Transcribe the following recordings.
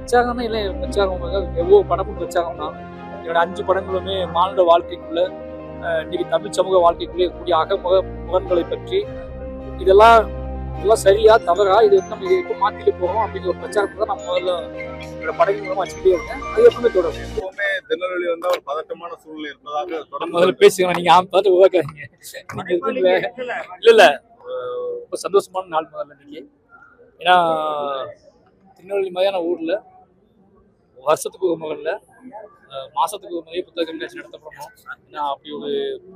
பிரச்சாரம்னா இல்லை பிரச்சாரம் எவ்வளோ படமும் பிரச்சாரம் தான். என்னோட 5 படங்களுமே மானுட வாழ்க்கைக்குள்ள இன்னைக்கு தமிழ் சமூக வாழ்க்கைக்குள்ளே இருக்கக்கூடிய முகங்களை பற்றி இதெல்லாம் சரியா தவறா, இது வந்து நம்ம இதை எப்போ மாற்றிட்டு போகிறோம் அப்படிங்கிற ஒரு பிரச்சாரத்தை தான் நான் முதல்ல என்னோட படங்கள் மூலமாக வச்சுக்கிட்டே இருக்கேன். அது எப்பவுமே தொடரும். எப்பவுமே திருநெல்வேலி வந்து ஒரு பதட்டமான சூழ்நிலை இருப்பதாக தொடர்ந்து முதல்ல பேசிக்கலாம். நீங்க பார்த்து உருவாக்காதீங்க. இல்ல ரொம்ப சந்தோஷமான நாள் முதல்ல இன்னைக்கு. ஏன்னா திருநெல்வேலி மாதிரியான ஊர்ல வருஷத்துக்கு ஒரு முறையில் மாசத்துக்கு ஒரு முறையே புத்தக கண்காட்சி நடத்தப்படணும். ஏன்னா அப்படி ஒரு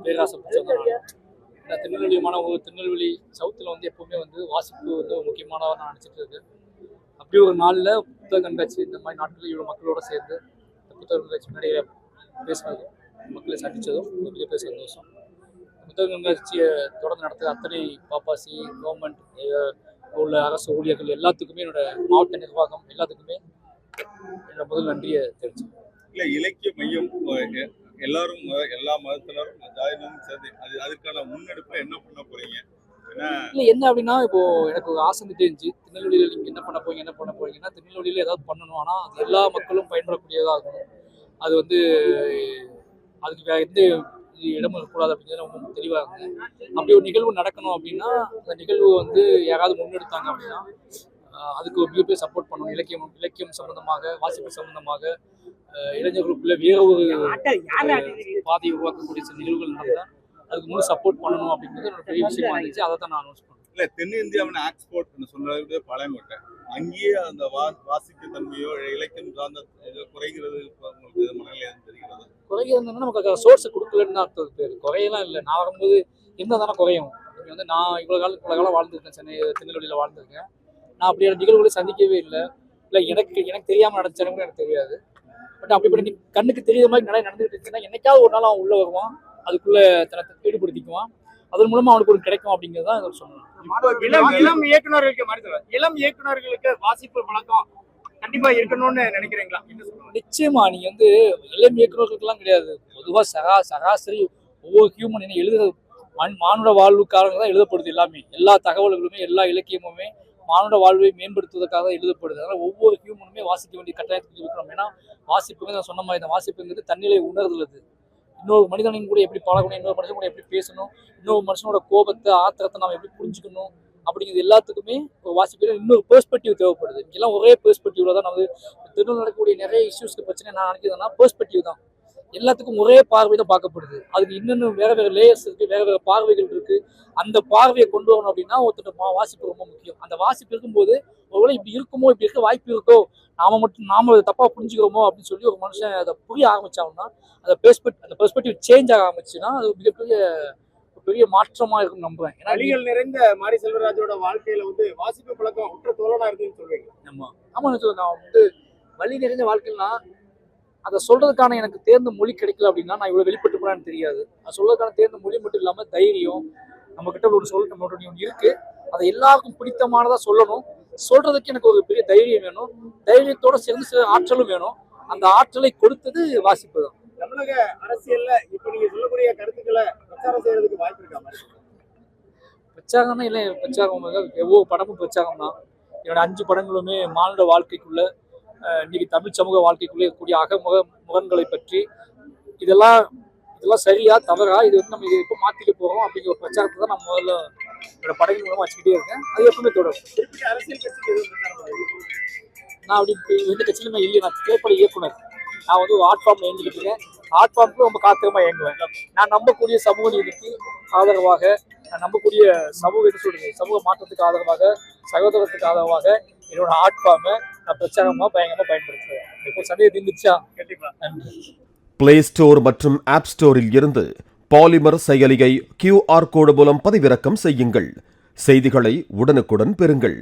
பேராசை பிடிச்சவங்க. ஏன்னா திருநெல்வேலி சவுத்தில் வந்து எப்பவுமே வந்து வாசிப்பு வந்து முக்கியமானதாக நான் நினச்சிட்டு இருக்கேன். அப்படி ஒரு நாளில் புத்தக கண்காட்சி இந்த மாதிரி நாட்களில் இவ்வளோ மக்களோட சேர்ந்து இந்த புத்தக கண்காட்சி முன்னாடியே பேசினதும் மக்களை சந்தித்ததும் மிகப்பெரிய பேச சந்தோஷம். புத்தக கண்காட்சியை தொடர்ந்து நடத்துகிற அத்தனை பாப்பாசி கவர்மெண்ட் உள்ள அரசு ஊழியர்கள் எல்லாத்துக்குமே என்னோட மாவட்ட நிர்வாகம் எல்லாத்துக்குமே என்னோட முதல் நன்றியை தெரிவிச்சு. இல்லை, இலக்கிய மையம் எல்லாரும் எல்லா மதத்தினரும் ஜாதியினரும் சேர்ந்து அதுக்கான முன்னெடுப்பை என்ன பண்ண போறீங்க? இல்லை என்ன அப்படின்னா, இப்போ எனக்கு ஒரு ஆசை இருந்துச்சு, திருநெல்வேலியில் நீங்கள் என்ன பண்ண போறீங்கன்னா திருநெல்வேலியில் ஏதாவது பண்ணணும். ஆனால் அது எல்லா மக்களும் பயன்படக்கூடியதாக இருக்கணும். அது வந்து அதுக்கு வேற எந்த இடமும் இருக்கக்கூடாது அப்படிங்கிறது ரொம்ப தெளிவாக இருந்தது. அப்படி ஒரு நிகழ்வு நடக்கணும் அப்படின்னா அந்த நிகழ்வு வந்து யாராவது முன்னெடுத்தாங்க அப்படின்னா அதுக்கு ஒரு மிகப்பெரிய சப்போர்ட் பண்ணணும். இலக்கியம் சம்பந்தமாக, வாசிப்பு சம்பந்தமாக இளைஞர்களுக்குள்ள வேற ஒரு பாதையை உருவாக்கக்கூடிய சில நிகழ்வுகள் நடந்தால் அதுக்கு முழு சப்போர்ட் பண்ணணும் அப்படிங்கிறது ஒரு பெரிய விஷயமா இருந்துச்சு. அதை தான் நான் அனௌன்ஸ் பண்ணேன். இல்லை, தென்னிந்தியாவின் ஆக்ஸ்போர்ட் சொல்றது பழங்கோட்டை. அங்கேயே அந்த வாசிப்பு தன்மையோ இலக்கியம் சார்ந்த குறைகிறது மனநிலை தெரிகிறது. குறைகிறதுனா நமக்கு சோர்ஸ் கொடுக்கலன்னு தான் அர்த்தம். பேர் குறையெல்லாம் இல்லை. நான் வரும்போது இருந்தால் தானே குறையும். நீங்கள் வந்து நான் இவ்வளோ காலம் வாழ்ந்துருக்கேன், திருநெல்வேலியில் வாழ்ந்துருக்கேன். நான் அப்படியான நிகழ்வுகளை சந்திக்கவே இல்லை. எனக்கு தெரியாமல் நடந்துச்சாலும் கூட எனக்கு தெரியாது. பட் அப்படிப்பட்ட கண்ணுக்கு தெரியாத மாதிரி நடந்துகிட்டு இருந்துச்சுன்னா என்னைக்காவது ஒரு நாள் அவன் உள்ள வருவான், அதுக்குள்ள தனத்தை ஈடுபடுத்திக்குவான், அதன் மூலமா அவனுக்கு ஒரு கிடைக்கும் அப்படிங்கிறதான் இதை சொன்னேன். இளம் இயக்குநர்களுக்கு வாசிப்பு பழக்கம் கண்டிப்பா இருக்கணும்னு நினைக்கிறீங்களா? நிச்சயமா. நீங்க வந்து இளம் இயக்குநர்களுக்கெல்லாம் கிடையாது, பொதுவா சராசரி ஒவ்வொரு ஹியூமன் என்ன எழுதுறது மானுட வாழ்வுக்காக தான் எழுதப்படுது. எல்லா தகவல்களுமே எல்லா இலக்கியமுமே மானுட வாழ்வை மேம்படுத்துவதற்காக எழுதப்படுது. அதனால் ஒவ்வொரு ஹியூமனுமே வாசிக்க வேண்டிய கட்டாயத்துக்கு இருக்கிறோம். ஏன்னா வாசிப்புங்க நான் சொன்ன மாதிரி தான், வாசிப்புங்கிறது தன்னிலை உணர்தல். இன்னொரு மனிதனையும் கூட எப்படி பழகணும், இன்னொரு மனுஷன் கூட எப்படி பேசணும், இன்னொரு மனுஷனோட கோபத்தை ஆத்திரத்தை நம்ம எப்படி புரிஞ்சுக்கணும் அப்படிங்கிறது எல்லாத்துக்குமே ஒரு வாசிப்பில் இன்னொரு பெர்ஸ்பெக்டிவ் தேவைப்படுது. இங்கெல்லாம் ஒரே பெர்ஸ்பெக்டிவ்ல தான் நம்ம திருநெல்வேலியில் நடக்கக்கூடிய நிறைய இஷ்யூஸ்க்கு பிரச்சனை நான் நினைக்கிறதுனா பெர்ஸ்பெக்டிவ் தான். எல்லாத்துக்கும் ஒரே பார்வை தான் பார்க்கப்படுது. அதுக்கு இன்னும் வேற லேயர்ஸ் இருக்கு, வேற பார்வைகள் இருக்கு. அந்த பார்வையை கொண்டு வரணும் அப்படின்னா ஒருத்தர் வாசிப்பு ரொம்ப முக்கியம். அந்த வாசிப்பு இருக்கும்போது ஒருவேளை இப்படி இருக்குமோ, இப்படி இருக்க வாய்ப்பு இருக்கோ, நாம தப்பா புரிஞ்சுக்கிறோமோ அப்படின்னு சொல்லி ஒரு மனுஷன் அதை புரிய ஆரம்பிச்சாங்கன்னா அந்த பெர்ஸ்பெக்டிவ் சேஞ்ச் ஆக ஆரம்பிச்சுன்னா அது பெரிய மாற்றமா இருக்கும் நம்புறேன். ஏன்னா வழிகள் நிறைந்த மாரி செல்வராஜோட வாழ்க்கையில வந்து வாசிப்பு பழக்கம் உற்ற தோழனா இருக்குன்னு சொல்றீங்க. ஆமா நான் வந்து வழி நிறைந்த வாழ்க்கைன்னா அதை சொல்றதுக்கான எனக்கு தேர்ந்த மொழி கிடைக்கல அப்படின்னா நான் இவ்வளவு வெளிப்பட்டு போறான்னு தெரியாது. அது சொல்றதுக்கான தேர்ந்த மொழி மட்டும் இல்லாம தைரியம் நம்ம கிட்ட ஒன்று இருக்கு. அதை எல்லாருக்கும் பிடித்தமானதா சொல்லணும். சொல்றதுக்கு எனக்கு ஒரு பெரிய தைரியம் வேணும். தைரியத்தோட சேர்ந்து சில ஆற்றலும் வேணும். அந்த ஆற்றலை கொடுத்தது வாசிப்பு தான். தமிழக அரசியல்ல இப்ப நீங்க சொல்லக்கூடிய கருத்துக்களை பிரச்சாரம் செய்யறதுக்கு வாய்ப்பு இருக்கா? பிரச்சாரம்னா இல்லை பிரச்சாரம் எவ்வளோ படமும் பிரச்சாரம் தான். என்னோட 5 படங்களுமே மானுட வாழ்க்கைக்குள்ள இன்னைக்கு தமிழ் சமூக வாழ்க்கைக்குள்ளே இருக்கக்கூடிய முகங்களை பற்றி இதெல்லாம் சரியா தவறா, இது வந்து நம்ம இதை எப்போ மாற்றிட்டு போகிறோம் அப்படிங்கிற ஒரு பிரச்சாரத்தை தான் நான் முதல்ல என்னோட படங்கள் மூலமாக வச்சுக்கிட்டே இருக்கேன். அது எப்பவுமே தொடரும். நான் அப்படி எந்த கட்சியிலுமே இல்லை. நான் திரைப்பட இயக்குனர். நான் வந்து ஒரு ஆர்ட் ஃபார்ம் இயங்கிட்டு இருக்கேன். ஆர்ட் ஃபார்முக்கு ரொம்ப காத்திரமாக இயங்குவேன். நான் நம்பக்கூடிய சமூக நீதிக்கு ஆதரவாக, நான் நம்பக்கூடிய சமூக மாற்றத்துக்கு ஆதரவாக, சகோதரத்துக்கு ஆதரவாக என்னோட ஆர்ட் ஃபார்மை நான் பிரச்சாரமாக பயங்கரமாக பயன்படுத்துவேன். இப்போ சந்தேகம் தீர்ந்துச்சா? கண்டிப்பா. நன்றி. பிளே ஸ்டோர் மற்றும் ஆப் ஸ்டோரில் இருந்து பாலிமர் செயலியை QR கோடு மூலம் பதிவிறக்கம் செய்யுங்கள். செய்திகளை உடனுக்குடன் பெறுங்கள்.